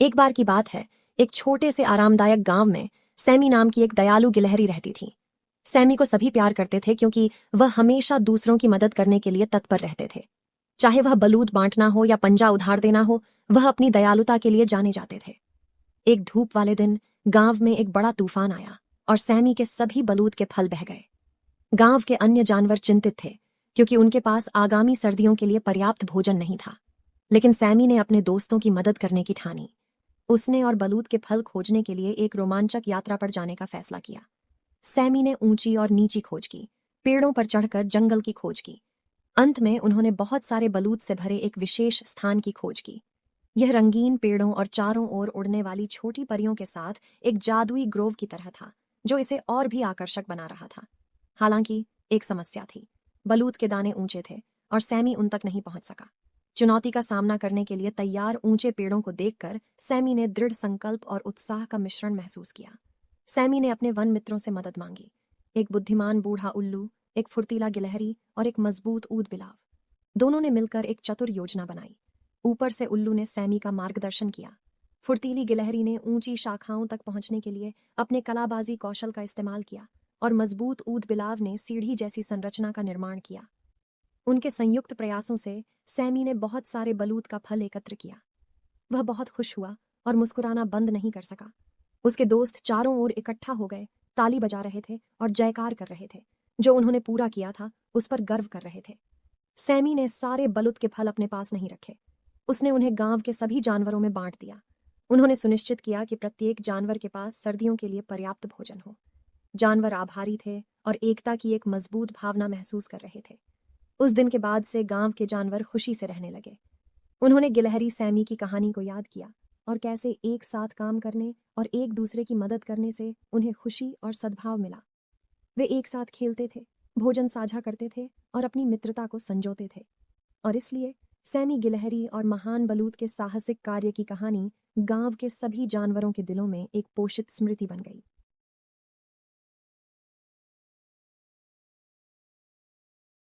एक बार की बात है, एक छोटे से आरामदायक गांव में सैमी नाम की एक दयालु गिलहरी रहती थी। सैमी को सभी प्यार करते थे क्योंकि वह हमेशा दूसरों की मदद करने के लिए तत्पर रहते थे। चाहे वह बलूत बांटना हो या पंजा उधार देना हो, वह अपनी दयालुता के लिए जाने जाते थे। एक धूप वाले दिन गांव में एक बड़ा तूफान आया और सैमी के सभी बलूत के फल बह गए। गांव के अन्य जानवर चिंतित थे क्योंकि उनके पास आगामी सर्दियों के लिए पर्याप्त भोजन नहीं था। लेकिन सैमी ने अपने दोस्तों की मदद करने की ठानी। उसने और बलूत के फल खोजने के लिए एक रोमांचक यात्रा पर जाने का फैसला किया। सैमी ने ऊंची और नीची खोज की, पेड़ों पर चढ़कर जंगल की खोज की। अंत में उन्होंने बहुत सारे बलूत से भरे एक विशेष स्थान की खोज की। यह रंगीन पेड़ों और चारों ओर उड़ने वाली छोटी परियों के साथ एक जादुई ग्रोव की तरह था, जो इसे और भी आकर्षक बना रहा था। हालांकि एक समस्या थी। बलूत के दाने ऊंचे थे और सैमी उन तक नहीं पहुंच सका। चुनौती का सामना करने के लिए तैयार ऊंचे पेड़ों को देखकर सैमी ने दृढ़ संकल्प और उत्साह का मिश्रण महसूस किया। सैमी ने अपने वन मित्रों से मदद मांगी। एक बुद्धिमान बूढ़ा उल्लू, एक फुर्तीला गिलहरी और एक मजबूत ऊद बिलाव। दोनों ने मिलकर एक चतुर योजना बनाई। ऊपर से उल्लू ने सैमी का मार्गदर्शन किया। फुर्तीली गिलहरी ने ऊंची शाखाओं तक पहुंचने के लिए अपने कलाबाजी कौशल का इस्तेमाल किया और मजबूत ऊद बिलाव ने सीढ़ी जैसी संरचना का निर्माण किया। उनके संयुक्त प्रयासों से सैमी ने बहुत सारे बलूत का फल एकत्र किया। वह बहुत खुश हुआ और मुस्कुराना बंद नहीं कर सका। उसके दोस्त चारों ओर इकट्ठा हो गए, ताली बजा रहे थे और जयकार कर रहे थे। जो उन्होंने पूरा किया था उस पर गर्व कर रहे थे। सैमी ने सारे बलूत के फल अपने पास नहीं रखे। उसने उन्हें गांव के सभी जानवरों में बांट दिया। उन्होंने सुनिश्चित किया कि प्रत्येक जानवर के पास सर्दियों के लिए पर्याप्त भोजन हो। जानवर आभारी थे और एकता की एक मजबूत भावना महसूस कर रहे थे। उस दिन के बाद से गांव के जानवर खुशी से रहने लगे। उन्होंने गिलहरी सैमी की कहानी को याद किया और कैसे एक साथ काम करने और एक दूसरे की मदद करने से उन्हें खुशी और सद्भाव मिला। वे एक साथ खेलते थे, भोजन साझा करते थे और अपनी मित्रता को संजोते थे। और इसलिए सैमी गिलहरी और महान बलूत के साहसिक कार्य की कहानी गांव के सभी जानवरों के दिलों में एक पोषित स्मृति बन गई।